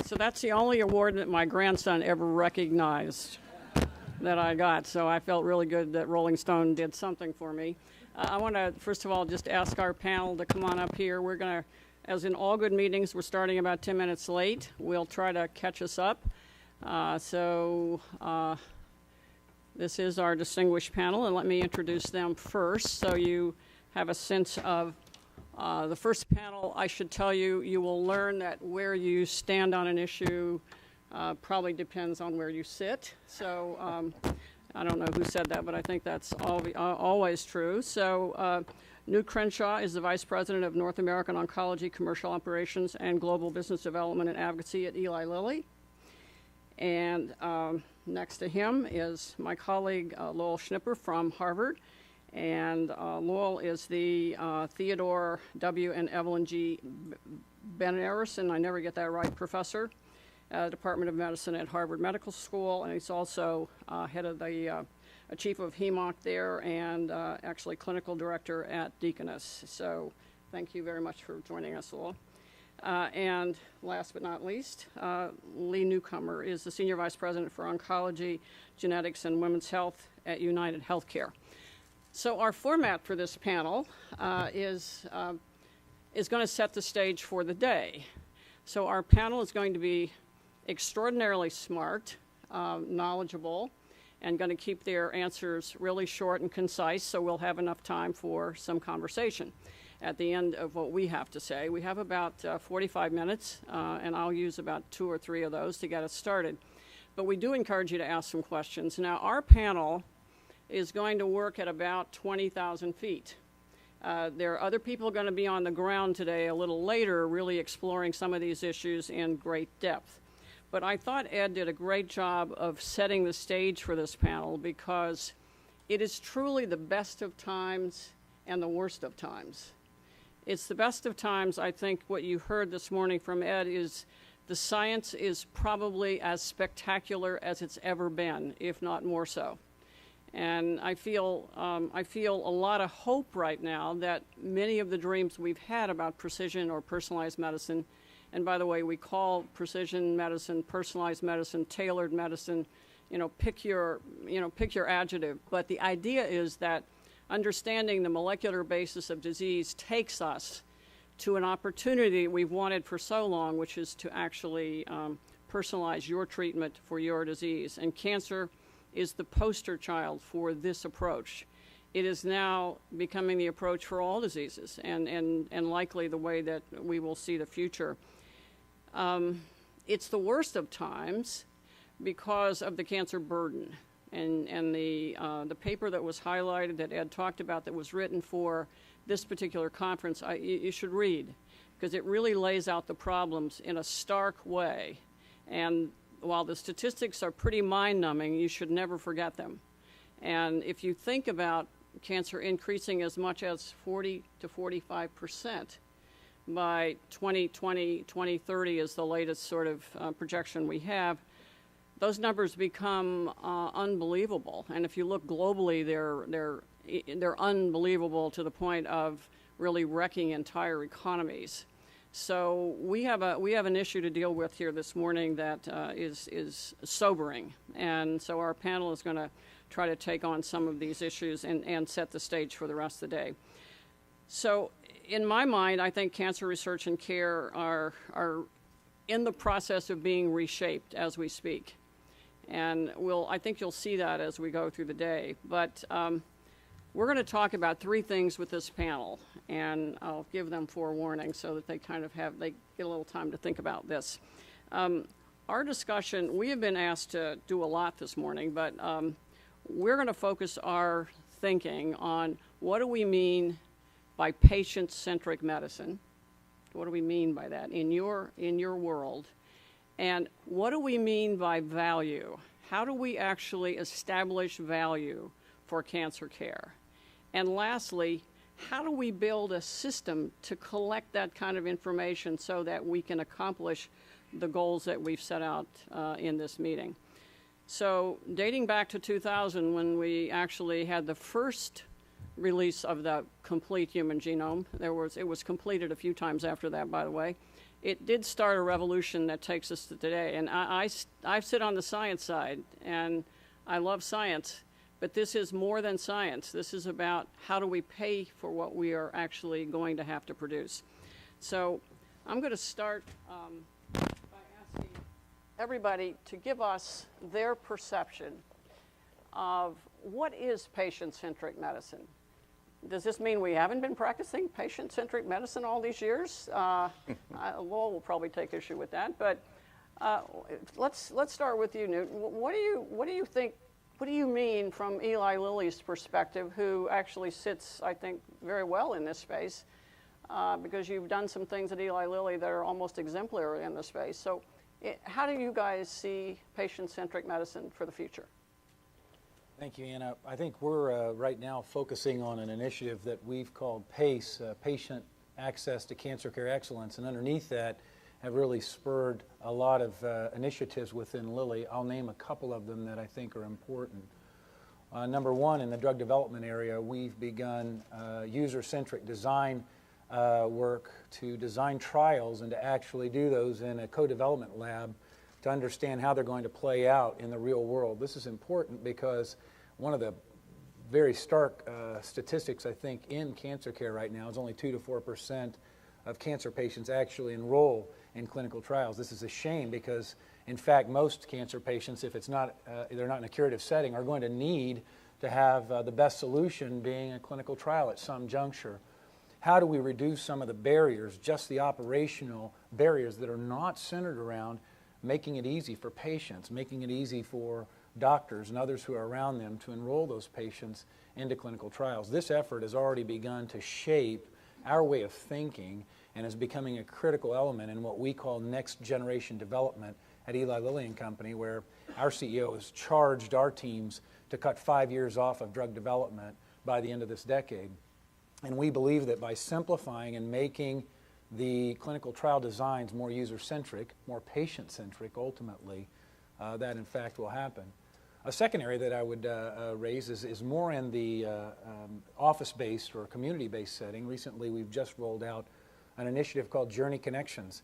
So that's the only award that my grandson ever recognized that I got. So I felt really good that Rolling Stone did something for me. I want to, first of all, just ask our panel to come on up here. We're going to, as in all good meetings, we're starting about 10 minutes late. We'll try to catch us up. This is our distinguished panel, and let me introduce them first so you have a sense of the first panel. I should tell you, you will learn that where you stand on an issue probably depends on where you sit. So I don't know who said that, but I think that's always true. So Newt Crenshaw is the Vice President of North American Oncology Commercial Operations and Global Business Development and Advocacy at Eli Lilly. And next to him is my colleague Lowell Schnipper from Harvard. And Lowell is the Theodore W. and Evelyn G. Benarison, I never get that right, professor, Department of Medicine at Harvard Medical School. And he's also head of the chief of HEMOC there and actually clinical director at Deaconess. So thank you very much for joining us, Lowell. And last but not least, Lee Newcomer is the Senior Vice President for Oncology, Genetics, and Women's Health at United Healthcare. So our format for this panel is going to set the stage for the day. So our panel is going to be extraordinarily smart, knowledgeable, and going to keep their answers really short and concise, so we'll have enough time for some conversation at the end of what we have to say. We have about 45 minutes, and I'll use about 2 or 3 of those to get us started. But we do encourage you to ask some questions. Now, our panel is going to work at about 20,000 feet. There are other people going to be on the ground today a little later, really exploring some of these issues in great depth. But I thought Ed did a great job of setting the stage for this panel because it is truly the best of times and the worst of times. It's the best of times. I think what you heard this morning from Ed is the science is probably as spectacular as it's ever been, if not more so. And I feel a lot of hope right now that many of the dreams we've had about precision or personalized medicine, and by the way, we call precision medicine, personalized medicine, tailored medicine, pick your adjective. But the idea is that understanding the molecular basis of disease takes us to an opportunity we've wanted for so long, which is to actually personalize your treatment for your disease. And cancer is the poster child for this approach. It is now becoming the approach for all diseases and likely the way that we will see the future. It's the worst of times because of the cancer burden. And the paper that was highlighted that Ed talked about that was written for this particular conference, you should read, because it really lays out the problems in a stark way. And while the statistics are pretty mind-numbing, you should never forget them. And if you think about cancer increasing as much as 40 to 45% by 2020, 2030 is the latest sort of projection we have, those numbers become unbelievable. And if you look globally, they're unbelievable to the point of really wrecking entire economies. So we have an issue to deal with here this morning that is sobering. And so our panel is going to try to take on some of these issues and set the stage for the rest of the day. So in my mind, I think cancer research and care are in the process of being reshaped as we speak. And I think you'll see that as we go through the day. But we're going to talk about 3 things with this panel, and I'll give them forewarning so that they get a little time to think about this. Our discussion, we have been asked to do a lot this morning, but we're going to focus our thinking on what do we mean by patient-centric medicine? What do we mean by that in your world? And what do we mean by value? How do we actually establish value for cancer care? And lastly, how do we build a system to collect that kind of information so that we can accomplish the goals that we've set out in this meeting? So dating back to 2000, when we actually had the first release of the complete human genome, it was completed a few times after that, by the way, it did start a revolution that takes us to today. And I sit on the science side, and I love science, but this is more than science. This is about how do we pay for what we are actually going to have to produce. So I'm going to start by asking everybody to give us their perception of what is patient-centric medicine. Does this mean we haven't been practicing patient-centric medicine all these years? Lowell will probably take issue with that, but let's start with you, Newt. What do you think? What do you mean from Eli Lilly's perspective, who actually sits, I think, very well in this space, because you've done some things at Eli Lilly that are almost exemplary in this space. So, how do you guys see patient-centric medicine for the future? Thank you, Anna. I think we're right now focusing on an initiative that we've called PACE, Patient Access to Cancer Care Excellence, and underneath that have really spurred a lot of initiatives within Lilly. I'll name a couple of them that I think are important. Number one, in the drug development area, we've begun user-centric design work to design trials and to actually do those in a co-development lab to understand how they're going to play out in the real world. This is important because one of the very stark statistics, I think, in cancer care right now is only 2 to 4% of cancer patients actually enroll in clinical trials. This is a shame because, in fact, most cancer patients, if it's not, they're not in a curative setting, are going to need to have the best solution being a clinical trial at some juncture. How do we reduce some of the barriers, just the operational barriers that are not centered around making it easy for patients, making it easy for doctors and others who are around them to enroll those patients into clinical trials? This effort has already begun to shape our way of thinking and is becoming a critical element in what we call next generation development at Eli Lilly and Company, where our CEO has charged our teams to cut 5 years off of drug development by the end of this decade. And we believe that by simplifying and making the clinical trial designs more user-centric, more patient-centric, ultimately, that in fact will happen. A second area that I would raise is more in the office-based or community-based setting. Recently, we've just rolled out an initiative called Journey Connections.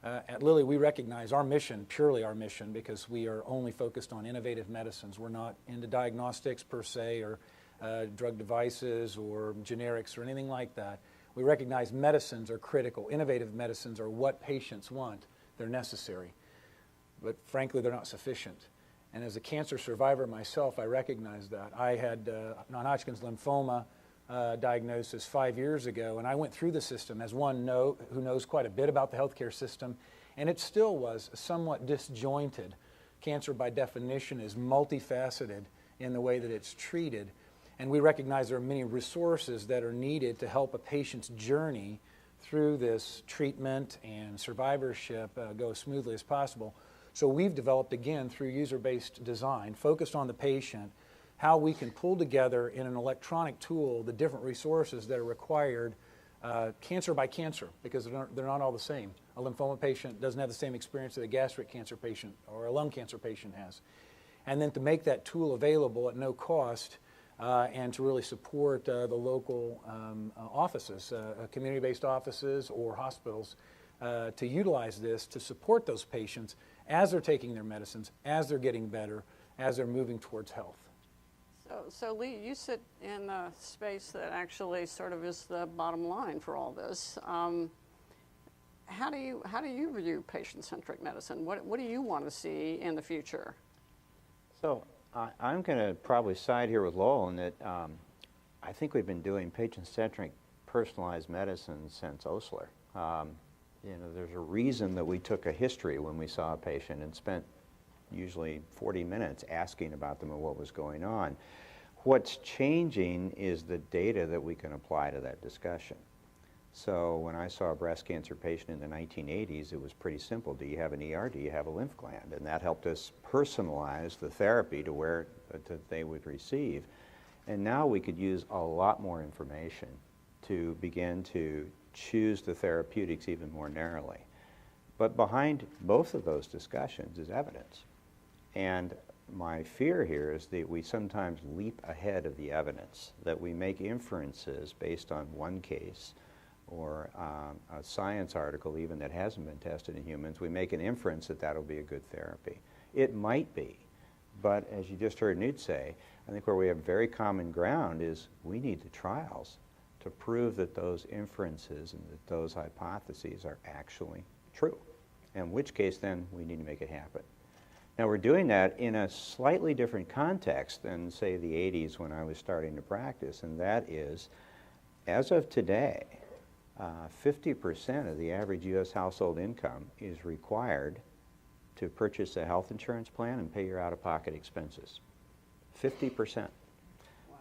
At Lilly, we recognize our mission, purely our mission, because we are only focused on innovative medicines. We're not into diagnostics per se, or drug devices or generics or anything like that. We recognize medicines are critical. Innovative medicines are what patients want. They're necessary. But frankly, they're not sufficient. And as a cancer survivor myself, I recognize that. I had non-Hodgkin's lymphoma diagnosis 5 years ago, and I went through the system as one who knows quite a bit about the healthcare system, and it still was somewhat disjointed. Cancer, by definition, is multifaceted in the way that it's treated. And we recognize there are many resources that are needed to help a patient's journey through this treatment and survivorship go as smoothly as possible. So we've developed, again, through user-based design, focused on the patient, how we can pull together in an electronic tool the different resources that are required cancer by cancer, because they're not all the same. A lymphoma patient doesn't have the same experience that a gastric cancer patient or a lung cancer patient has. And then to make that tool available at no cost, and to really support the local offices, community-based offices or hospitals, to utilize this to support those patients as they're taking their medicines, as they're getting better, as they're moving towards health. So Lee, you sit in a space that actually sort of is the bottom line for all this. How do you view patient-centric medicine? What do you want to see in the future? So I'm going to probably side here with Lowell in that I think we've been doing patient-centric personalized medicine since Osler. There's a reason that we took a history when we saw a patient and spent usually 40 minutes asking about them and what was going on. What's changing is the data that we can apply to that discussion. So when I saw a breast cancer patient in the 1980s, it was pretty simple. Do you have an ER? Do you have a lymph gland? And that helped us personalize the therapy to where they would receive. And now we could use a lot more information to begin to choose the therapeutics even more narrowly. But behind both of those discussions is evidence. And my fear here is that we sometimes leap ahead of the evidence, that we make inferences based on one case or a science article even that hasn't been tested in humans, we make an inference that that'll be a good therapy. It might be, but as you just heard Newt say, I think where we have very common ground is we need the trials to prove that those inferences and that those hypotheses are actually true, in which case then we need to make it happen. Now we're doing that in a slightly different context than, say, the 80s when I was starting to practice, and that is, as of today, 50% of the average U.S. household income is required to purchase a health insurance plan and pay your out-of-pocket expenses. 50%.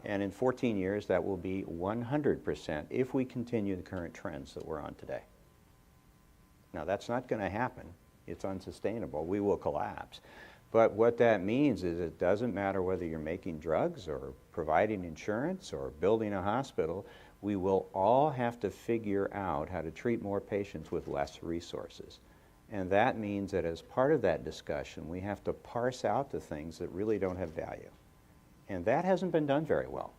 And in 14 years, that will be 100% if we continue the current trends that we're on today. Now, that's not going to happen. It's unsustainable. We will collapse. But what that means is it doesn't matter whether you're making drugs or providing insurance or building a hospital, we will all have to figure out how to treat more patients with less resources. And that means that as part of that discussion, we have to parse out the things that really don't have value. And that hasn't been done very well.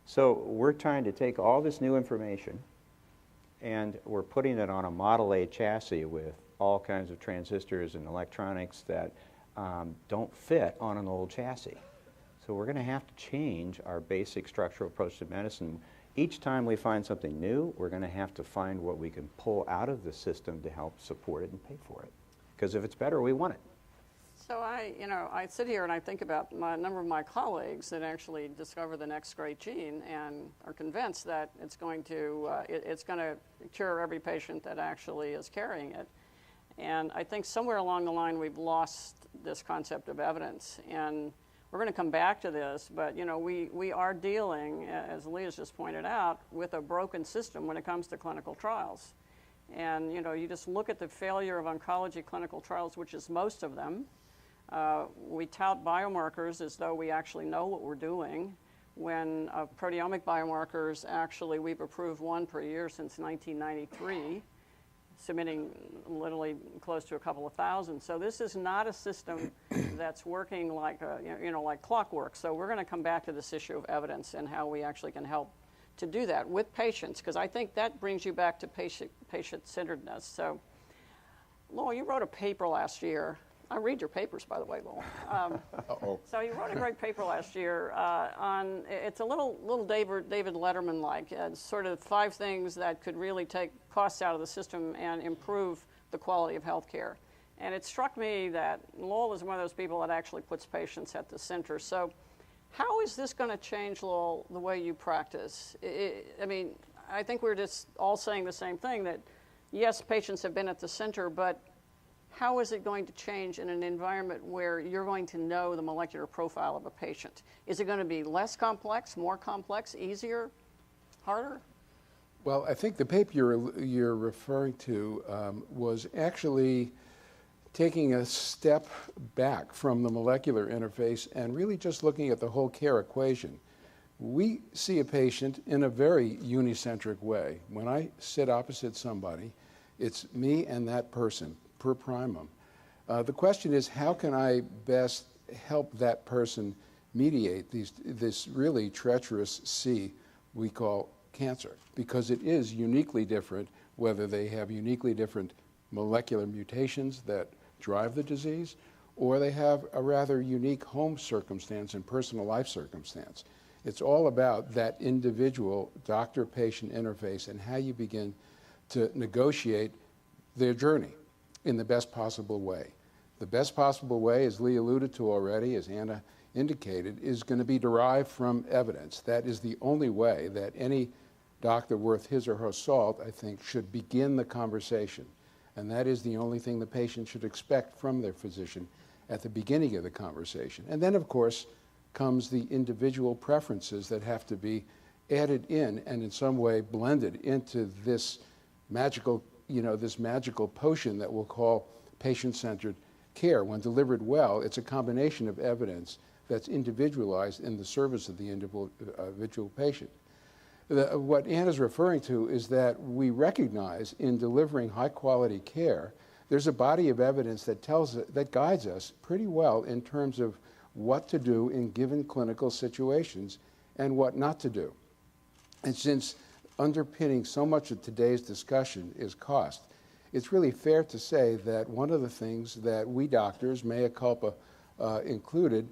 So we're trying to take all this new information and we're putting it on a Model A chassis with all kinds of transistors and electronics that don't fit on an old chassis. So we're going to have to change our basic structural approach to medicine. Each time we find something new, we're going to have to find what we can pull out of the system to help support it and pay for it. Because if it's better, we want it. So I sit here and I think about a number of my colleagues that actually discover the next great gene and are convinced that it's going to cure every patient that actually is carrying it. And I think somewhere along the line we've lost this concept of evidence. And we're going to come back to this, but we are dealing, as Leah's just pointed out, with a broken system when it comes to clinical trials. And you just look at the failure of oncology clinical trials, which is most of them. We tout biomarkers as though we actually know what we're doing, when proteomic biomarkers, actually we've approved one per year since 1993, submitting literally close to a couple of thousand. So this is not a system that's working like like clockwork. So we're going to come back to this issue of evidence and how we actually can help to do that with patients, because I think that brings you back to patient-centeredness. So, Lowell, you wrote a paper last year. I read your papers, by the way, Lowell. So you wrote a great paper last year on, it's a little David Letterman-like, sort of 5 things that could really take costs out of the system and improve the quality of healthcare. And it struck me that Lowell is one of those people that actually puts patients at the center. So how is this going to change, Lowell, the way you practice? I mean, I think we're just all saying the same thing, that yes, patients have been at the center, but how is it going to change in an environment where you're going to know the molecular profile of a patient? Is it going to be less complex, more complex, easier, harder? Well, I think the paper you're referring to was actually taking a step back from the molecular interface and really just looking at the whole care equation. We see a patient in a very unicentric way. When I sit opposite somebody, it's me and that person per primum. The question is, how can I best help that person mediate this really treacherous sea we call cancer? Because it is uniquely different, whether they have uniquely different molecular mutations that drive the disease, or they have a rather unique home circumstance and personal life circumstance. It's all about that individual doctor-patient interface and how you begin to negotiate their journey in the best possible way. The best possible way, as Lee alluded to already, as Anna indicated, is going to be derived from evidence. That is the only way that any doctor worth his or her salt, I think, should begin the conversation. And that is the only thing the patient should expect from their physician at the beginning of the conversation. And then, of course, comes the individual preferences that have to be added in and in some way blended into this magical, this magical potion that we'll call patient-centered care. When delivered well, it's a combination of evidence that's individualized in the service of the individual patient. What Anna's referring to is that we recognize in delivering high-quality care, there's a body of evidence that guides us pretty well in terms of what to do in given clinical situations and what not to do. And since underpinning so much of today's discussion is cost. It's really fair to say that one of the things that we doctors, mea culpa included,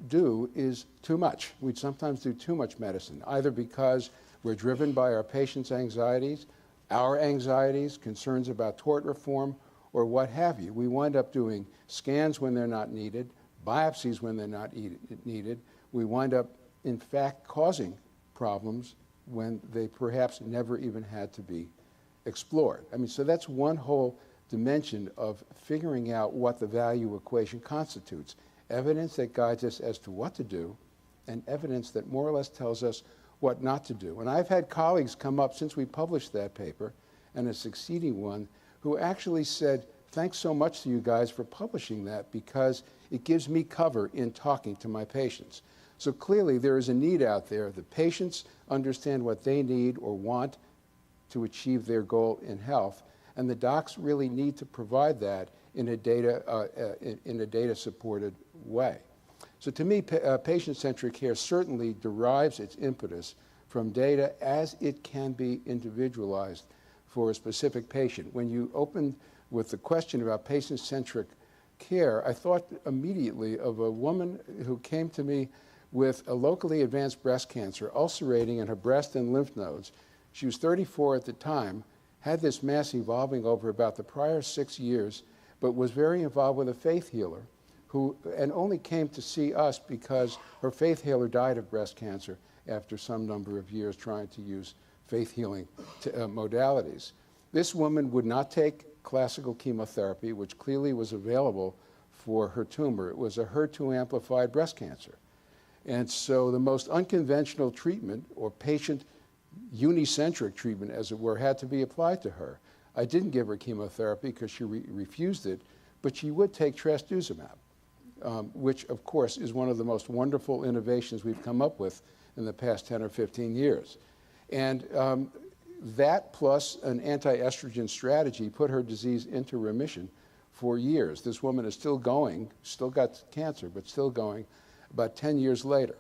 do is too much. We sometimes do too much medicine, either because we're driven by our patients' anxieties, our anxieties, concerns about tort reform, or what have you. We wind up doing scans when they're not needed, biopsies when they're not needed. We wind up, in fact, causing problems when they perhaps never even had to be explored. I mean, so that's one whole dimension of figuring out what the value equation constitutes. Evidence that guides us as to what to do, and evidence that more or less tells us what not to do. And I've had colleagues come up since we published that paper, and a succeeding one, who actually said, thanks so much to you guys for publishing that, because it gives me cover in talking to my patients. So clearly there is a need out there. The patients understand what they need or want to achieve their goal in health, and the docs really need to provide that in a data-supported way. So to me, patient-centric care certainly derives its impetus from data as it can be individualized for a specific patient. When you opened with the question about patient-centric care, I thought immediately of a woman who came to me with a locally advanced breast cancer ulcerating in her breast and lymph nodes. She was 34 at the time, had this mass evolving over about the prior 6 years, but was very involved with a faith healer and only came to see us because her faith healer died of breast cancer after some number of years trying to use faith healing modalities. This woman would not take classical chemotherapy, which clearly was available for her tumor. It was a HER2-amplified breast cancer. And so the most unconventional treatment, or patient unicentric treatment, as it were, had to be applied to her. I didn't give her chemotherapy because she refused it, but she would take trastuzumab, which, of course, is one of the most wonderful innovations we've come up with in the past 10 or 15 years. And that plus an anti-estrogen strategy put her disease into remission for years. This woman is still going, still got cancer, but still going about 10 years later.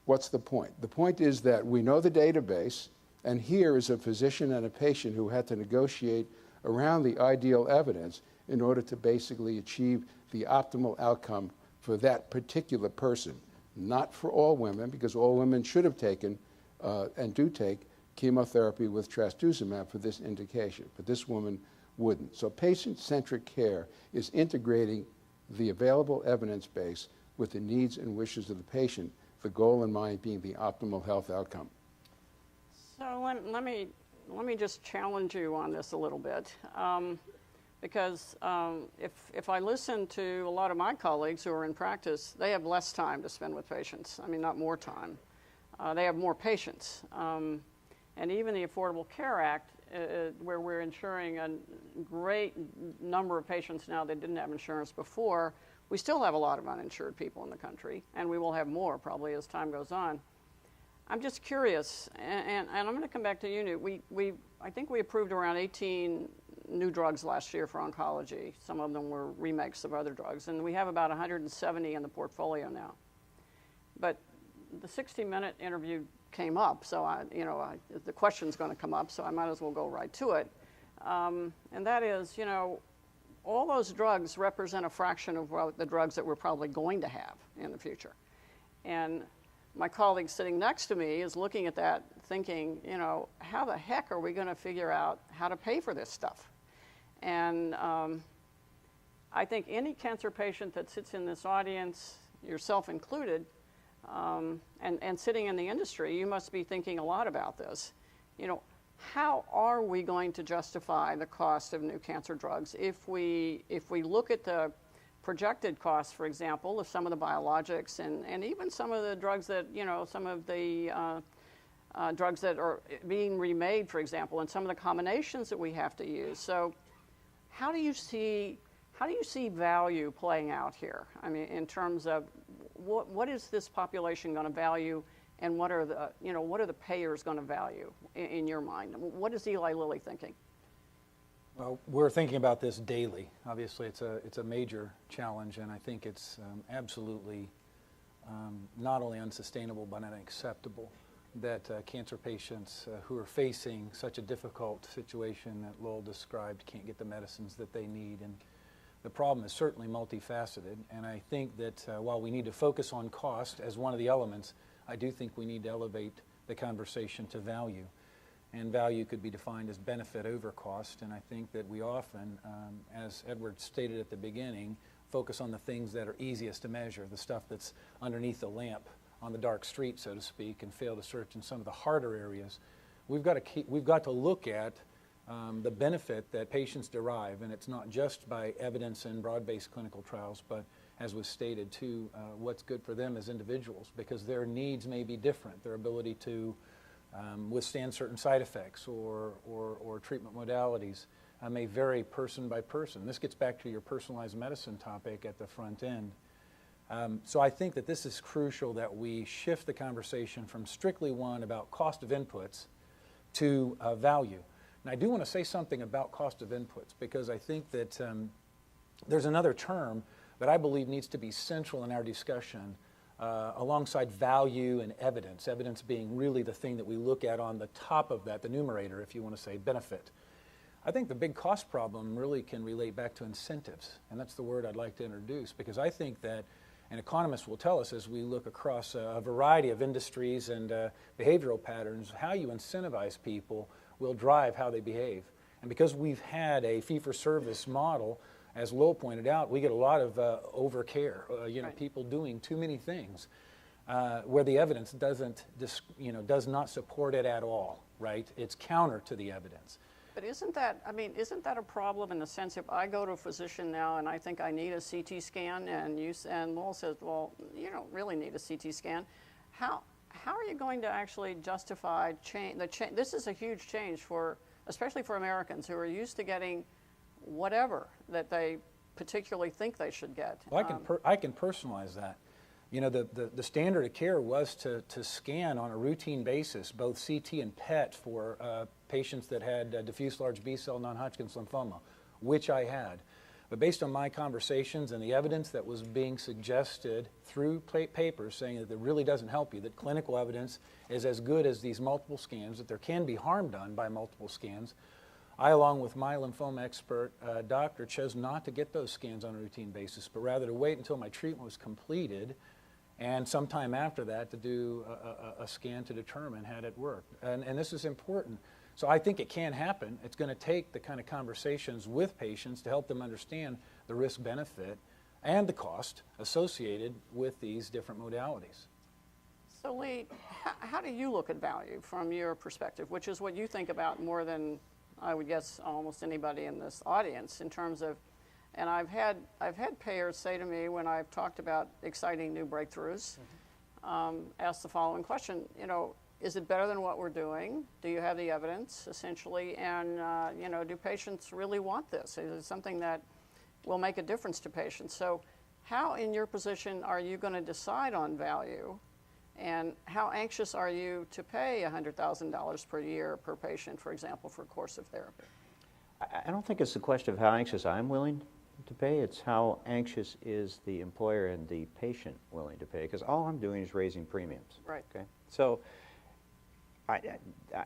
What's the point? The point is that we know the database, and here is a physician and a patient who had to negotiate around the ideal evidence in order to basically achieve the optimal outcome for that particular person. Not for all women, because all women should have taken and do take chemotherapy with trastuzumab for this indication, but this woman wouldn't. So patient-centric care is integrating the available evidence base with the needs and wishes of the patient, the goal in mind being the optimal health outcome. So let me just challenge you on this a little bit, because if I listen to a lot of my colleagues who are in practice, they have less time to spend with patients. I mean, not more time. They have more patients. And even the Affordable Care Act, where we're insuring a great number of patients now that didn't have insurance before, we still have a lot of uninsured people in the country, and we will have more probably as time goes on. I'm just curious, and I'm going to come back to you, Newt. I think we approved around 18 new drugs last year for oncology. Some of them were remakes of other drugs, and we have about 170 in the portfolio now. But the 60-minute interview came up, so the question's going to come up, so I might as well go right to it. And that is, all those drugs represent a fraction of the drugs that we're probably going to have in the future. And my colleague sitting next to me is looking at that thinking, how the heck are we going to figure out how to pay for this stuff? And I think any cancer patient that sits in this audience, yourself included, and sitting in the industry, you must be thinking a lot about this. How are we going to justify the cost of new cancer drugs if we look at the projected costs, for example, of some of the biologics and even some of the drugs that, some of the drugs that are being remade, for example, and some of the combinations that we have to use. So how do you see value playing out here? I mean, in terms of what is this population going to value, and what are the payers going to value in your mind? What is Eli Lilly thinking? Well, we're thinking about this daily. Obviously, it's a major challenge, and I think it's absolutely not only unsustainable but unacceptable that cancer patients who are facing such a difficult situation that Lowell described can't get the medicines that they need. And the problem is certainly multifaceted. And I think that while we need to focus on cost as one of the elements, I do think we need to elevate the conversation to value. And value could be defined as benefit over cost. And I think that we often, as Edward stated at the beginning, focus on the things that are easiest to measure, the stuff that's underneath the lamp on the dark street, so to speak, and fail to search in some of the harder areas. We've got to look at the benefit that patients derive, and it's not just by evidence in broad-based clinical trials, but as was stated too, what's good for them as individuals, because their needs may be different. Their ability to withstand certain side effects or treatment modalities may vary person by person. This gets back to your personalized medicine topic at the front end. So I think that this is crucial that we shift the conversation from strictly one about cost of inputs to value. And I do want to say something about cost of inputs, because I think that there's another term that I believe needs to be central in our discussion alongside value and evidence, evidence being really the thing that we look at on the top of that, the numerator, if you want to say benefit. I think the big cost problem really can relate back to incentives, and that's the word I'd like to introduce, because I think that, and economists will tell us as we look across a variety of industries and behavioral patterns, how you incentivize people will drive how they behave. And because we've had a fee-for-service model, as Lowell pointed out, we get a lot of overcare, Right. people doing too many things where the evidence does not support it at all, right? It's counter to the evidence. But isn't that a problem in the sense if I go to a physician now and I think I need a CT scan and Lowell says, well, you don't really need a CT scan, how are you going to actually justify this is a huge change especially for Americans who are used to getting whatever that they particularly think they should get. Well, I can personalize that. The standard of care was to scan on a routine basis both CT and PET for patients that had diffuse large B-cell non-Hodgkin's lymphoma, which I had. But based on my conversations and the evidence that was being suggested through papers saying that it really doesn't help you, that clinical evidence is as good as these multiple scans, that there can be harm done by multiple scans, I, along with my lymphoma expert doctor, chose not to get those scans on a routine basis, but rather to wait until my treatment was completed and sometime after that to do a scan to determine had it worked. And this is important. So I think it can happen. It's going to take the kind of conversations with patients to help them understand the risk-benefit and the cost associated with these different modalities. So Lee, how do you look at value from your perspective, which is what you think about more than I would guess almost anybody in this audience in terms of, and I've had payers say to me when I've talked about exciting new breakthroughs, ask the following question, is it better than what we're doing? Do you have the evidence, essentially? And, do patients really want this? Is it something that will make a difference to patients? So how, in your position, are you going to decide on value? And how anxious are you to pay $100,000 per year per patient, for example, for a course of therapy? I don't think it's a question of how anxious I'm willing to pay. It's how anxious is the employer and the patient willing to pay, because all I'm doing is raising premiums. Right. Okay. So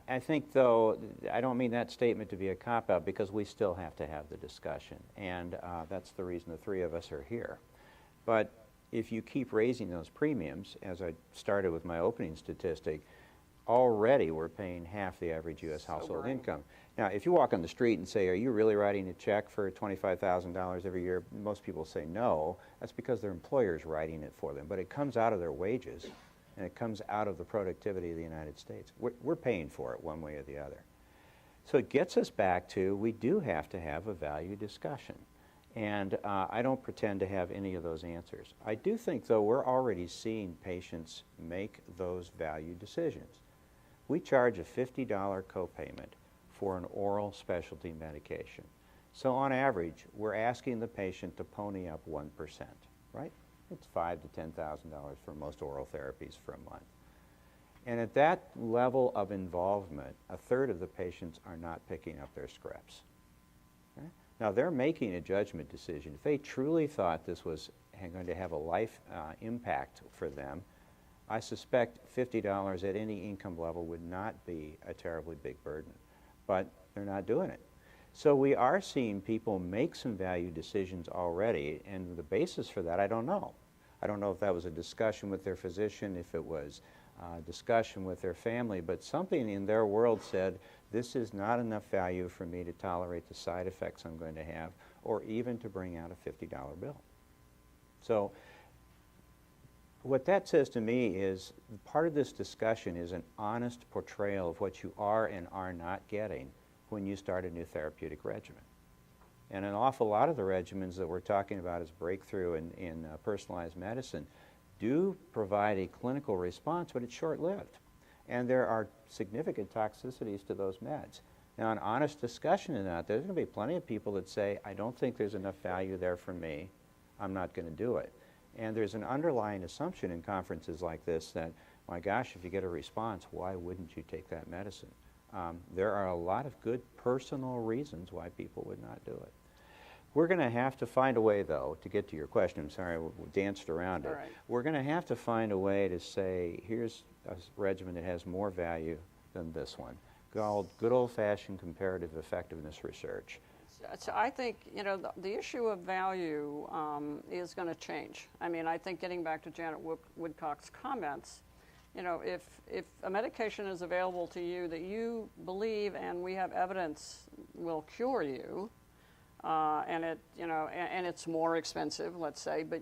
I think, though, I don't mean that statement to be a cop-out, because we still have to have the discussion, and that's the reason the three of us are here. But if you keep raising those premiums, as I started with my opening statistic, already we're paying half the average U.S. household income. Now, if you walk on the street and say, are you really writing a check for $25,000 every year? Most people say no. That's because their employer is writing it for them. But it comes out of their wages, and it comes out of the productivity of the United States. We're paying for it one way or the other. So it gets us back to, we do have to have a value discussion. And I don't pretend to have any of those answers. I do think, though, we're already seeing patients make those value decisions. We charge a $50 copayment for an oral specialty medication. So on average, we're asking the patient to pony up 1%, right? It's $5,000 to $10,000 for most oral therapies for a month. And at that level of involvement, a third of the patients are not picking up their scripts. Okay? Now, they're making a judgment decision. If they truly thought this was going to have a life impact for them, I suspect $50 at any income level would not be a terribly big burden, but they're not doing it. So we are seeing people make some value decisions already, and the basis for that, I don't know. I don't know if that was a discussion with their physician, if it was a discussion with their family, but something in their world said, this is not enough value for me to tolerate the side effects I'm going to have, or even to bring out a $50 bill. So what that says to me is part of this discussion is an honest portrayal of what you are and are not getting when you start a new therapeutic regimen. And an awful lot of the regimens that we're talking about as breakthrough in personalized medicine do provide a clinical response, but it's short-lived. And there are significant toxicities to those meds. Now, an honest discussion in that, there's going to be plenty of people that say, I don't think there's enough value there for me. I'm not going to do it. And there's an underlying assumption in conferences like this that, my gosh, if you get a response, why wouldn't you take that medicine? There are a lot of good personal reasons why people would not do it. We're going to have to find a way, though, to get to your question. I'm sorry, we danced around it. All right. We're going to have to find a way to say, here's a regimen that has more value than this one, called good old-fashioned comparative effectiveness research. So I think, you know, the issue of value is going to change. I mean, I think getting back to Janet Woodcock's comments, you know, if a medication is available to you that you believe and we have evidence will cure you, and it, you know, and it's more expensive, let's say, but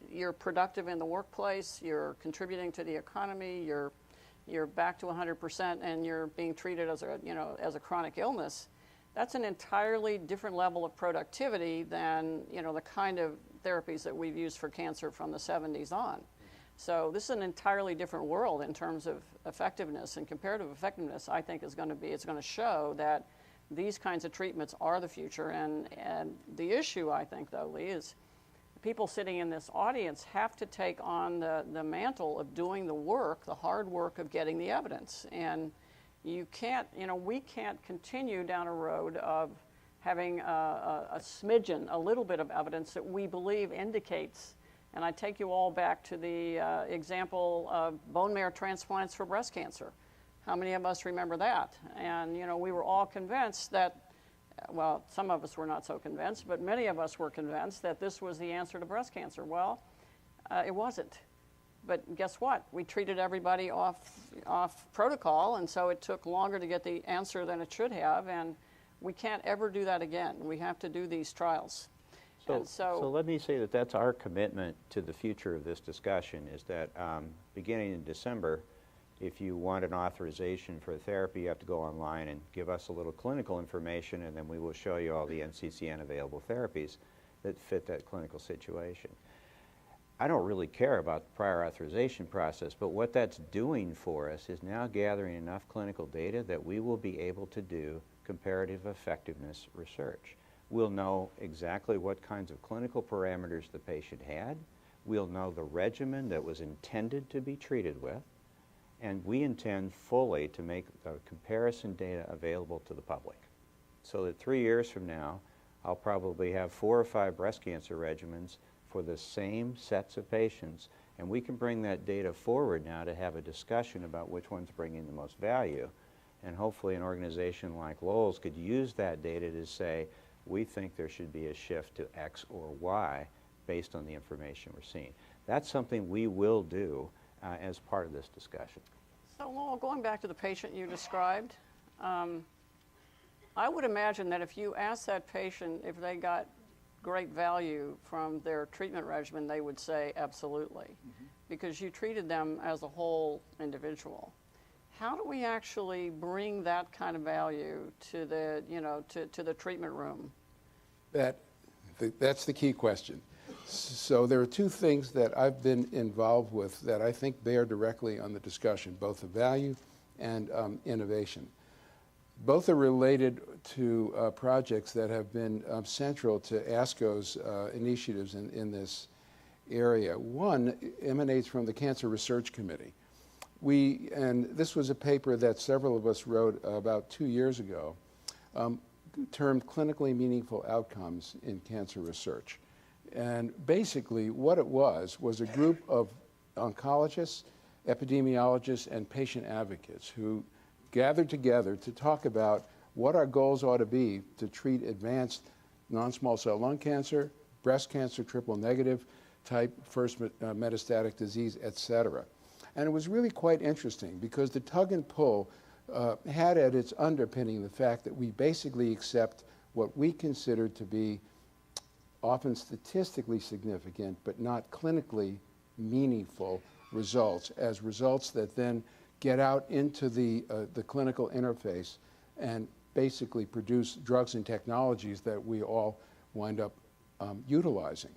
you're productive in the workplace, you're contributing to the economy, you're back to 100%, and you're being treated as a, you know, as a chronic illness. That's an entirely different level of productivity than, you know, the kind of therapies that we've used for cancer from the 70s on. So this is an entirely different world in terms of effectiveness, and comparative effectiveness, I think, is going to be, it's going to show that these kinds of treatments are the future. And the issue, I think, though, Lee, is people sitting in this audience have to take on the mantle of doing the work, the hard work of getting the evidence. And you can't, you know, we can't continue down a road of having a smidgen, a little bit of evidence that we believe indicates. And I take you all back to the example of bone marrow transplants for breast cancer. How many of us remember that? And, you know, we were all convinced that, well, some of us were not so convinced, but many of us were convinced that this was the answer to breast cancer. Well, it wasn't. But guess what? We treated everybody off protocol, and so it took longer to get the answer than it should have, and we can't ever do that again. We have to do these trials. So let me say that that's our commitment to the future of this discussion, is that beginning in December, if you want an authorization for a therapy, you have to go online and give us a little clinical information, and then we will show you all the NCCN available therapies that fit that clinical situation. I don't really care about the prior authorization process, but what that's doing for us is now gathering enough clinical data that we will be able to do comparative effectiveness research. We'll know exactly what kinds of clinical parameters the patient had. We'll know the regimen that was intended to be treated with. And we intend fully to make the comparison data available to the public, so that 3 years from now, I'll probably have 4 or 5 breast cancer regimens for the same sets of patients, and we can bring that data forward now to have a discussion about which one's bringing the most value. And hopefully an organization like Lowell's could use that data to say, we think there should be a shift to X or Y based on the information we're seeing. That's something we will do as part of this discussion. So, Lowell, going back to the patient you described, I would imagine that if you asked that patient if they got great value from their treatment regimen, they would say absolutely, because you treated them as a whole individual. How do we actually bring that kind of value to the, you know, to the treatment room? That's the key question. So there are 2 things that I've been involved with that I think bear directly on the discussion, both the value and innovation. Both are related to projects that have been central to ASCO's initiatives in this area. One emanates from the Cancer Research Committee. And this was a paper that several of us wrote about 2 years ago, termed Clinically Meaningful Outcomes in Cancer Research. And basically what it was a group of oncologists epidemiologists, and patient advocates who gathered together to talk about what our goals ought to be to treat advanced non-small cell lung cancer, breast cancer, triple negative type, first metastatic disease, et cetera. And it was really quite interesting because the tug and pull had at its underpinning the fact that we basically accept what we consider to be often statistically significant but not clinically meaningful results as results that then get out into the clinical interface and basically produce drugs and technologies that we all wind up utilizing.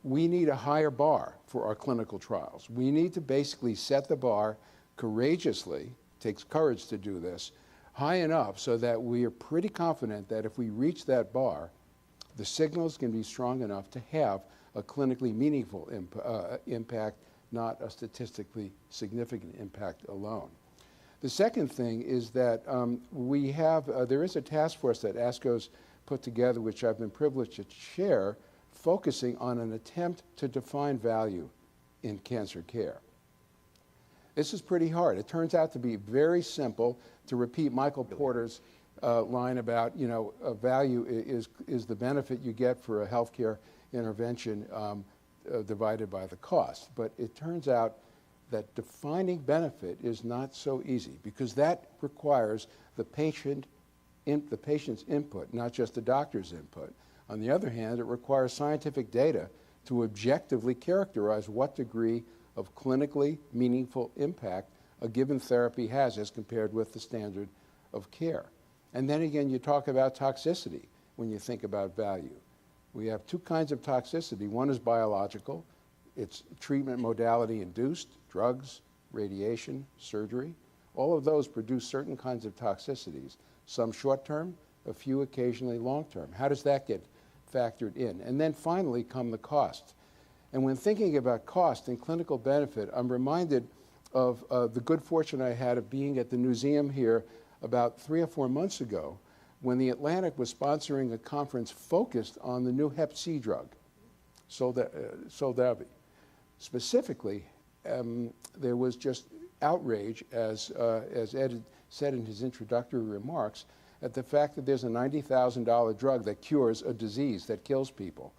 We need a higher bar for our clinical trials. We need to basically set the bar courageously, takes courage to do this, high enough so that we are pretty confident that if we reach that bar, the signals can be strong enough to have a clinically meaningful impact, not a statistically significant impact alone. The second thing is that we have, there is a task force that ASCO's put together, which I've been privileged to chair, focusing on an attempt to define value in cancer care. This is pretty hard. It turns out to be very simple. To repeat Michael Porter's line about, value is the benefit you get for a healthcare intervention divided by the cost. But it turns out that defining benefit is not so easy because that requires the patient's input, not just the doctor's input. On the other hand, it requires scientific data to objectively characterize what degree of clinically meaningful impact a given therapy has as compared with the standard of care. And then again, you talk about toxicity when you think about value. We have two kinds of toxicity. One is biological. It's treatment modality induced, drugs, radiation, surgery. All of those produce certain kinds of toxicities, some short-term, a few occasionally long-term. How does that get factored in? And then finally come the cost. And when thinking about cost and clinical benefit, I'm reminded of the good fortune I had of being at the museum here about 3 or 4 months ago when the Atlantic was sponsoring a conference focused on the new Hep C drug, Soldavy. Specifically, there was just outrage, as Ed said in his introductory remarks, at the fact that there's a $90,000 drug that cures a disease that kills people.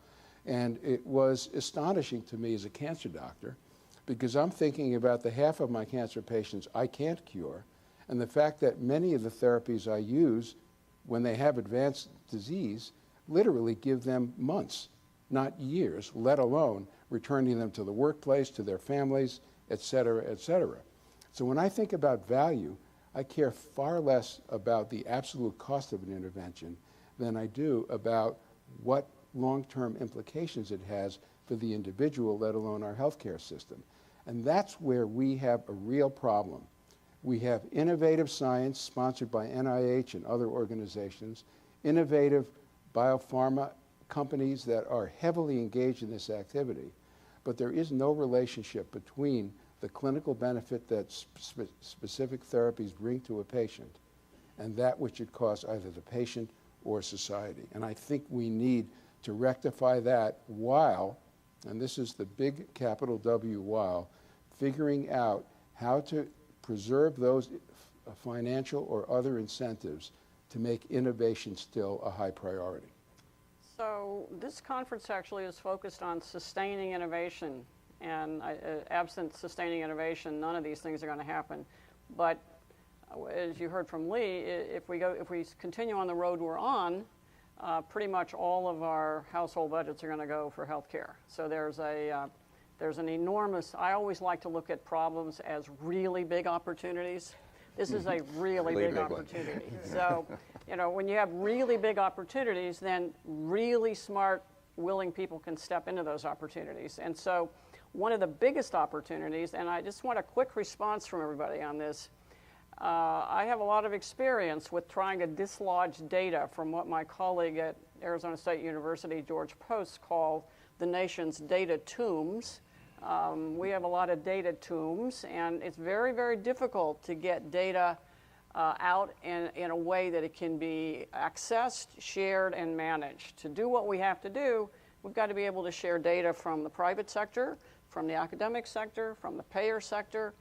And it was astonishing to me as a cancer doctor because I'm thinking about the half of my cancer patients I can't cure, and the fact that many of the therapies I use when they have advanced disease literally give them months, not years, let alone returning them to the workplace, to their families, et cetera, et cetera. So when I think about value, I care far less about the absolute cost of an intervention than I do about what long-term implications it has for the individual, let alone our healthcare system. And that's where we have a real problem. We have innovative science sponsored by NIH and other organizations, innovative biopharma companies that are heavily engaged in this activity, but there is no relationship between the clinical benefit that specific therapies bring to a patient and that which it costs either the patient or society. And I think we need to rectify that while, and this is the big capital W while, figuring out how to preserve those financial or other incentives to make innovation still a high priority. So this conference actually is focused on sustaining innovation, and absent sustaining innovation, none of these things are going to happen. But as you heard from Lee, if we continue on the road we're on, pretty much all of our household budgets are going to go for healthcare. So there's an enormous. I always like to look at problems as really big opportunities. This is a really big opportunity. So, when you have really big opportunities, then really smart, willing people can step into those opportunities. And so one of the biggest opportunities, and I just want a quick response from everybody on this, I have a lot of experience with trying to dislodge data from what my colleague at Arizona State University, George Post, called the nation's data tombs. We have a lot of data tombs, and it's very, very difficult to get data out in a way that it can be accessed, shared, and managed. To do what we have to do, we've got to be able to share data from the private sector, from the academic sector, from the payer sector.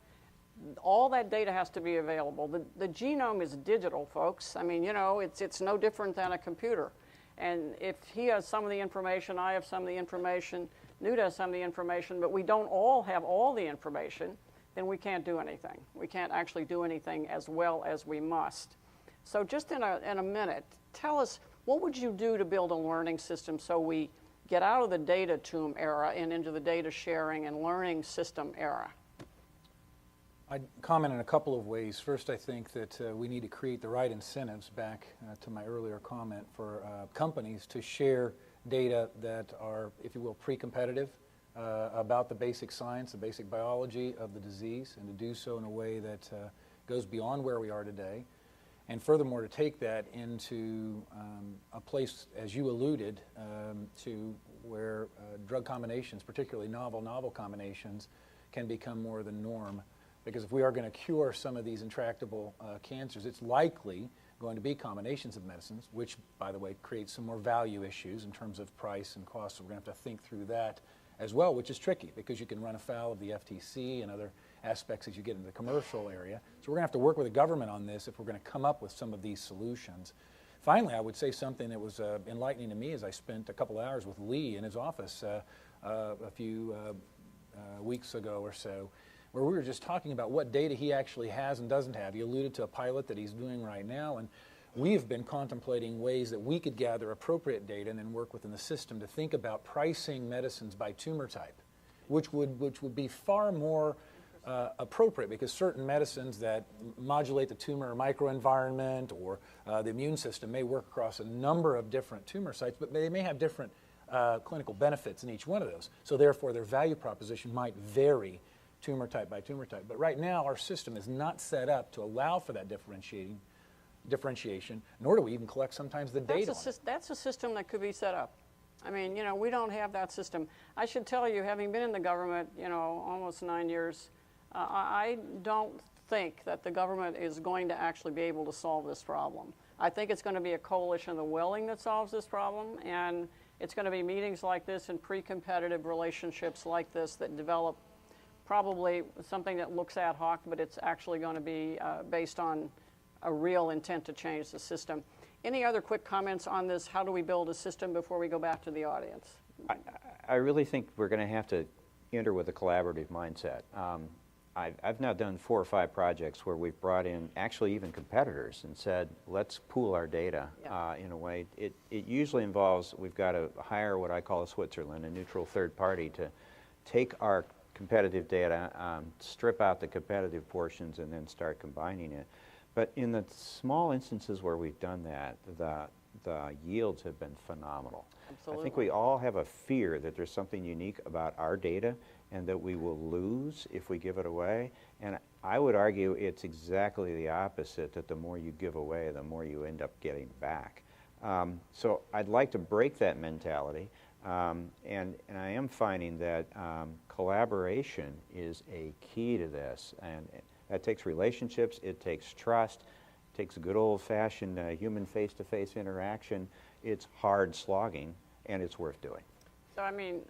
All that data has to be available. The genome is digital, folks. I mean, you know, it's no different than a computer. And if he has some of the information, I have some of the information, Newt has some of the information, but we don't all have all the information, then we can't do anything. We can't actually do anything as well as we must. So just in a minute, tell us, what would you do to build a learning system so we get out of the data tomb era and into the data sharing and learning system era? I'd comment in a couple of ways. First, I think that we need to create the right incentives, back to my earlier comment, for companies to share data that are, if you will, pre-competitive about the basic science, the basic biology of the disease, and to do so in a way that goes beyond where we are today. And furthermore, to take that into a place, as you alluded, to where drug combinations, particularly novel combinations, can become more the norm. Because if we are going to cure some of these intractable cancers, it's likely going to be combinations of medicines, which, by the way, creates some more value issues in terms of price and cost. So we're going to have to think through that as well, which is tricky because you can run afoul of the FTC and other aspects as you get into the commercial area. So we're going to have to work with the government on this if we're going to come up with some of these solutions. Finally, I would say something that was enlightening to me as I spent a couple hours with Lee in his office a few weeks ago or so, where we were just talking about what data he actually has and doesn't have. He alluded to a pilot that he's doing right now, and we've been contemplating ways that we could gather appropriate data and then work within the system to think about pricing medicines by tumor type, which would be far more appropriate, because certain medicines that modulate the tumor microenvironment or the immune system may work across a number of different tumor sites, but they may have different clinical benefits in each one of those. So therefore, their value proposition might vary tumor type by tumor type. But right now, our system is not set up to allow for that differentiation, nor do we even collect sometimes the data. That's a system that could be set up. I mean, you know, we don't have that system. I should tell you, having been in the government, you know, almost 9 years, I don't think that the government is going to actually be able to solve this problem. I think it's going to be a coalition of the willing that solves this problem, and it's going to be meetings like this and pre-competitive relationships like this that develop probably something that looks ad hoc, but it's actually going to be based on a real intent to change the system. Any other quick comments on this? How do we build a system before we go back to the audience? I really think we're going to have to enter with a collaborative mindset. I've now done 4 or 5 projects where we've brought in actually even competitors and said, let's pool our data in a way. It usually involves, we've got to hire what I call a Switzerland, a neutral third party, to take our competitive data, strip out the competitive portions, and then start combining it. But in the small instances where we've done that, the yields have been phenomenal. Absolutely. I think we all have a fear that there's something unique about our data and that we will lose if we give it away. And I would argue it's exactly the opposite, that the more you give away, the more you end up getting back. So I'd like to break that mentality. And I am finding that collaboration is a key to this, and that takes relationships, it takes trust, it takes good old-fashioned human face-to-face interaction. It's hard slogging, and it's worth doing. So I mean,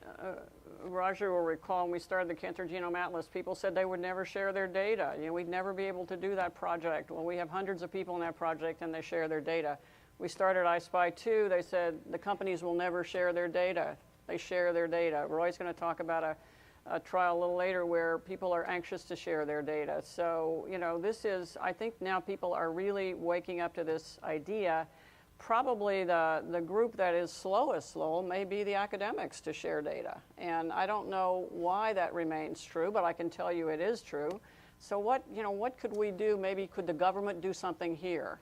Roger will recall when we started the Cancer Genome Atlas, people said they would never share their data. You know, we'd never be able to do that project. Well, we have hundreds of people in that project, and they share their data. We started I-SPY 2, they said the companies will never share their data. They share their data. Roy's going to talk about a trial a little later where people are anxious to share their data. So, you know, this is, I think now people are really waking up to this idea. Probably the group that is slowest, Lowell, may be the academics to share data. And I don't know why that remains true, but I can tell you it is true. So what could we do? Maybe could the government do something here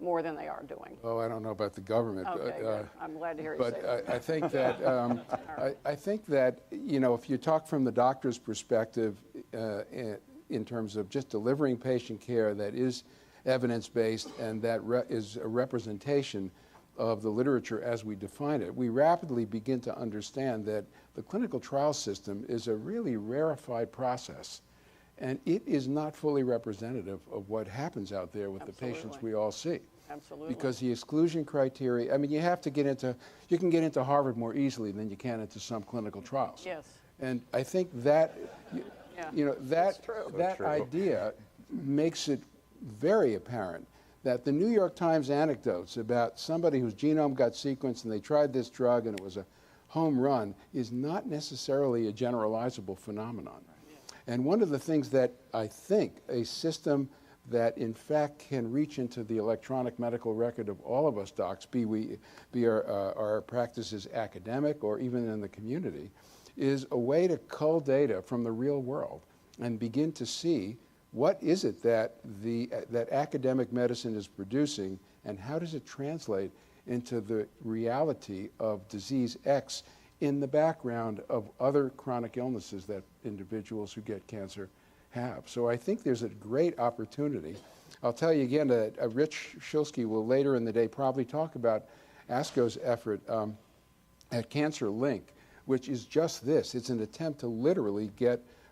more than they are doing? Oh, I don't know about the government. Okay, good. I'm glad to hear you say that. But I think that I think that, you know, if you talk from the doctor's perspective in terms of just delivering patient care that is evidence-based and that is a representation of the literature as we define it, we rapidly begin to understand that the clinical trial system is a really rarefied process. And it is not fully representative of what happens out there with Absolutely. the patients we all see. Absolutely. Because the exclusion criteria, I mean, you can get into Harvard more easily than you can into some clinical trials. Yes. And I think that, Yeah, you know, that's true. that true. idea makes it very apparent that the New York Times anecdotes about somebody whose genome got sequenced and they tried this drug and it was a home run is not necessarily a generalizable phenomenon. And one of the things that I think a system that in fact can reach into the electronic medical record of all of us docs, be our practices academic or even in the community, is a way to cull data from the real world and begin to see what is it that that academic medicine is producing and how does it translate into the reality of disease X in the background of other chronic illnesses that individuals who get cancer have. So I think there's a great opportunity. I'll tell you again that Rich Shilsky will later in the day probably talk about ASCO's effort at Cancer Link, which is just this. It's an attempt to literally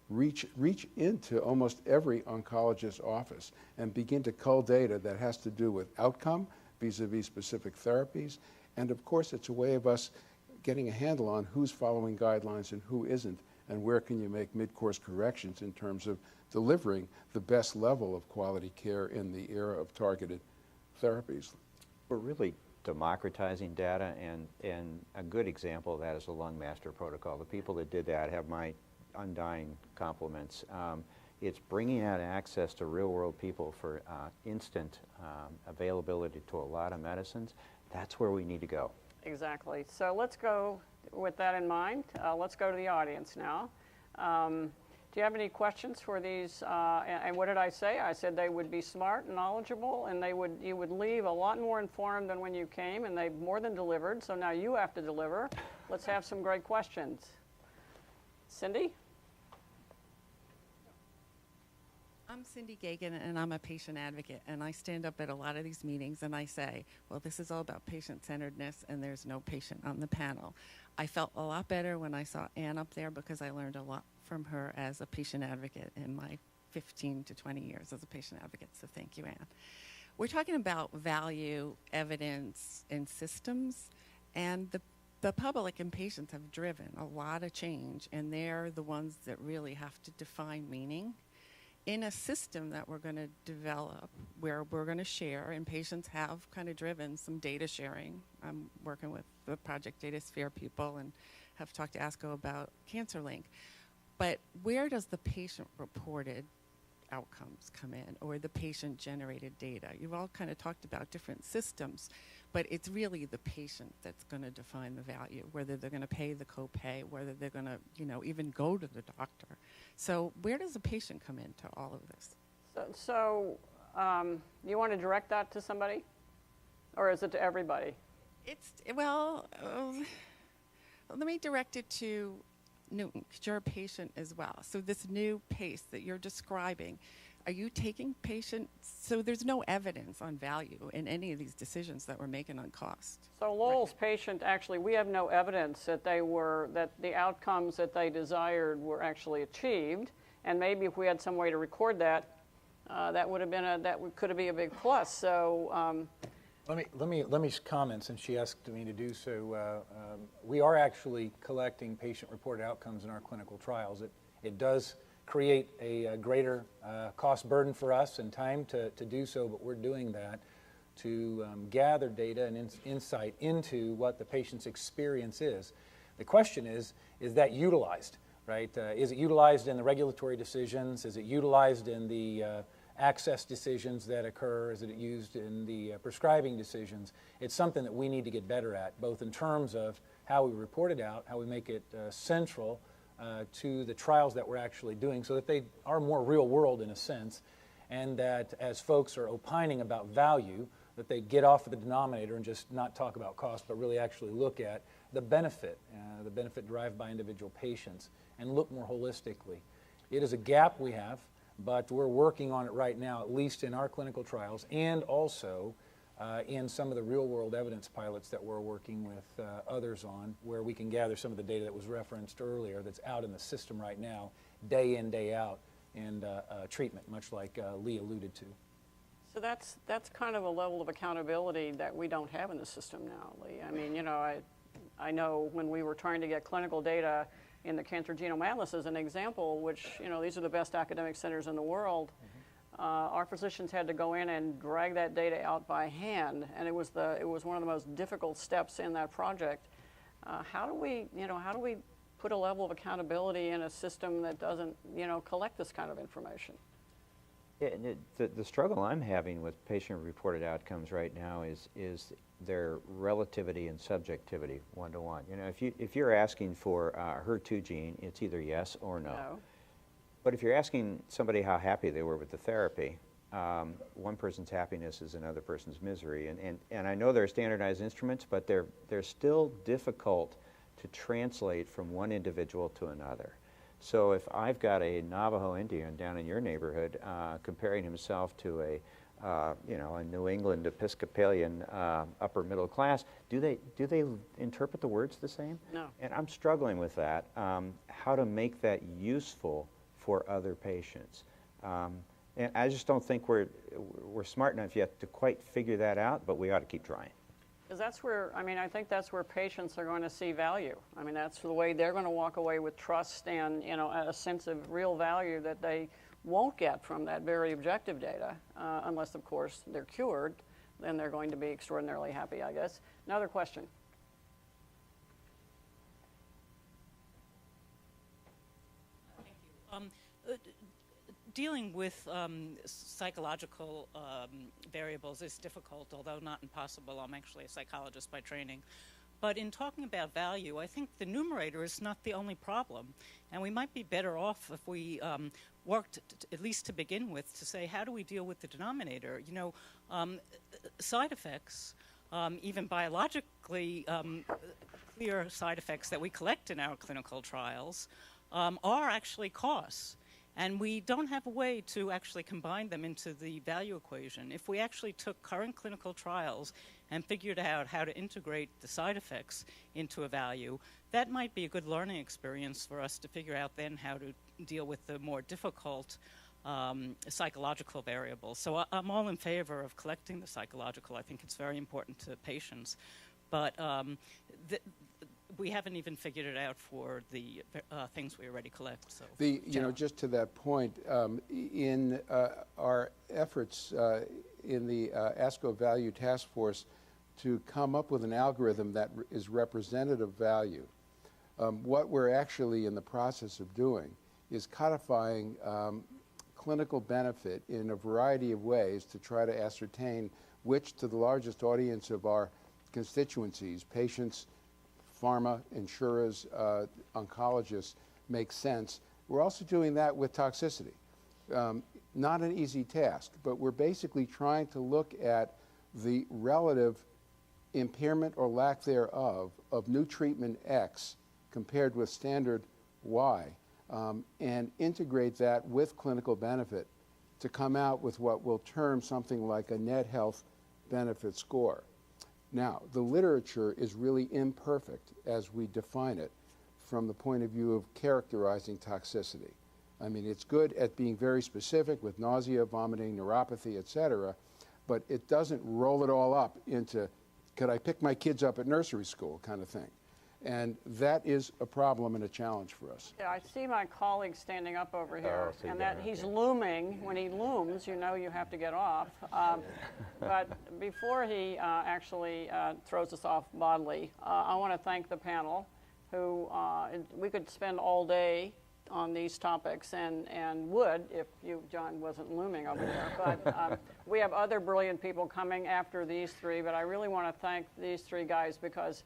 reach into almost every oncologist's office and begin to cull data that has to do with outcome vis-a-vis specific therapies. And of course, it's a way of us getting a handle on who's following guidelines and who isn't, and where can you make mid-course corrections in terms of delivering the best level of quality care in the era of targeted therapies. We're really democratizing data, and a good example of that is the Lung Master Protocol. The people that did that have my undying compliments. It's bringing out access to real-world people for instant availability to a lot of medicines. That's where we need to go. Exactly. So let's go with that in mind. Let's go to the audience now. Do you have any questions for these? And what did I say? I said they would be smart and knowledgeable, and you would leave a lot more informed than when you came, and they've more than delivered. So now you have to deliver. Let's have some great questions. Cindy? I'm Cindy Gagan, and I'm a patient advocate, and I stand up at a lot of these meetings and I say, well, this is all about patient-centeredness, and there's no patient on the panel. I felt a lot better when I saw Ann up there because I learned a lot from her as a patient advocate in my 15 to 20 years as a patient advocate, so thank you, Ann. We're talking about value, evidence, and systems, and the public and patients have driven a lot of change, and they're the ones that really have to define meaning in a system that we're going to develop where we're going to share, and patients have kind of driven some data sharing. I'm working with the Project Data Sphere people and have talked to ASCO about Cancer Link. But where does the patient-reported outcomes come in, or the patient-generated data? You've all kind of talked about different systems, but it's really the patient that's going to define the value, whether they're going to pay the copay, whether they're going to, even go to the doctor. So where does the patient come into all of this? So you want to direct that to somebody? Or is it to everybody? Let me direct it to Newton, because you're a patient as well. So this new PACE that you're describing, are you taking patients? So there's no evidence on value in any of these decisions that we're making on cost. So Lowell's patient, actually, we have no evidence that that the outcomes that they desired were actually achieved. And maybe if we had some way to record that, that would have been could be a big plus. So Let me comment, since she asked me to do so. We are actually collecting patient-reported outcomes in our clinical trials. It does create a greater cost burden for us and time to do so, but we're doing that to gather data and insight into what the patient's experience is. The question is that utilized, right? Is it utilized in the regulatory decisions? Is it utilized in the access decisions that occur? Is it used in the prescribing decisions? It's something that we need to get better at, both in terms of how we report it out, how we make it central to the trials that we're actually doing, so that they are more real world in a sense, and that as folks are opining about value, that they get off of the denominator and just not talk about cost, but really actually look at the benefit derived by individual patients, and look more holistically. It is a gap we have, but we're working on it right now, at least in our clinical trials, and also in some of the real-world evidence pilots that we're working with others on, where we can gather some of the data that was referenced earlier that's out in the system right now, day in, day out, and treatment, much like Lee alluded to. So that's kind of a level of accountability that we don't have in the system now, Lee. I mean, I know when we were trying to get clinical data in the Cancer Genome Atlas as an example, which, these are the best academic centers in the world. Our physicians had to go in and drag that data out by hand, and it was one of the most difficult steps in that project. How do we put a level of accountability in a system that doesn't, collect this kind of information? Yeah, and the struggle I'm having with patient-reported outcomes right now is their relativity and subjectivity, one-to-one. If you're asking for a HER2 gene, it's either yes or no. No. But if you're asking somebody how happy they were with the therapy, one person's happiness is another person's misery. And I know there are standardized instruments, but they're still difficult to translate from one individual to another. So if I've got a Navajo Indian down in your neighborhood comparing himself to a New England Episcopalian upper middle class, do they interpret the words the same? No. And I'm struggling with that, how to make that useful for other patients. And I just don't think we're smart enough yet to quite figure that out, but we ought to keep trying. Because that's where, I think that's where patients are going to see value. That's the way they're going to walk away with trust and, a sense of real value that they won't get from that very objective data, unless, of course, they're cured. Then they're going to be extraordinarily happy, I guess. Another question. Thank you. Dealing with psychological variables is difficult, although not impossible. I'm actually a psychologist by training. But in talking about value, I think the numerator is not the only problem. And we might be better off if we worked, at least to begin with, to say, how do we deal with the denominator? Side effects, even biologically clear side effects that we collect in our clinical trials, are actually costs. And we don't have a way to actually combine them into the value equation. If we actually took current clinical trials and figured out how to integrate the side effects into a value, that might be a good learning experience for us to figure out then how to deal with the more difficult psychological variables. So I'm all in favor of collecting the psychological. I think it's very important to patients. But we haven't even figured it out for the things we already collect. So, just to that point, in our efforts in the ASCO Value Task Force to come up with an algorithm that is representative of value, what we're actually in the process of doing is codifying clinical benefit in a variety of ways to try to ascertain which, to the largest audience of our constituencies, patients, pharma, insurers, oncologists, makes sense. We're also doing that with toxicity. Not an easy task, but we're basically trying to look at the relative impairment or lack thereof of new treatment X compared with standard Y, and integrate that with clinical benefit to come out with what we'll term something like a net health benefit score. Now, the literature is really imperfect as we define it from the point of view of characterizing toxicity. It's good at being very specific with nausea, vomiting, neuropathy, et cetera, but it doesn't roll it all up into, could I pick my kids up at nursery school kind of thing. And that is a problem and a challenge for us. Yeah, I see my colleague standing up over here, so and that he's looming. When he looms, you have to get off. But before he actually throws us off bodily, I want to thank the panel, who we could spend all day on these topics and would if you, John, wasn't looming over there. But we have other brilliant people coming after these three, but I really want to thank these three guys because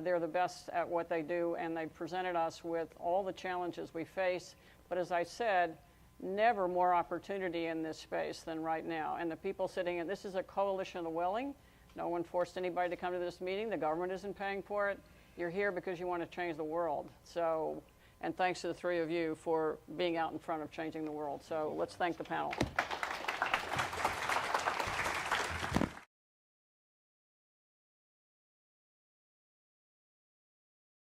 they're the best at what they do, and they presented us with all the challenges we face. But as I said, never more opportunity in this space than right now. And the people sitting in, this is a coalition of the willing. No one forced anybody to come to this meeting. The government isn't paying for it. You're here because you want to change the world. So, and thanks to the three of you for being out in front of changing the world. So let's thank the panel.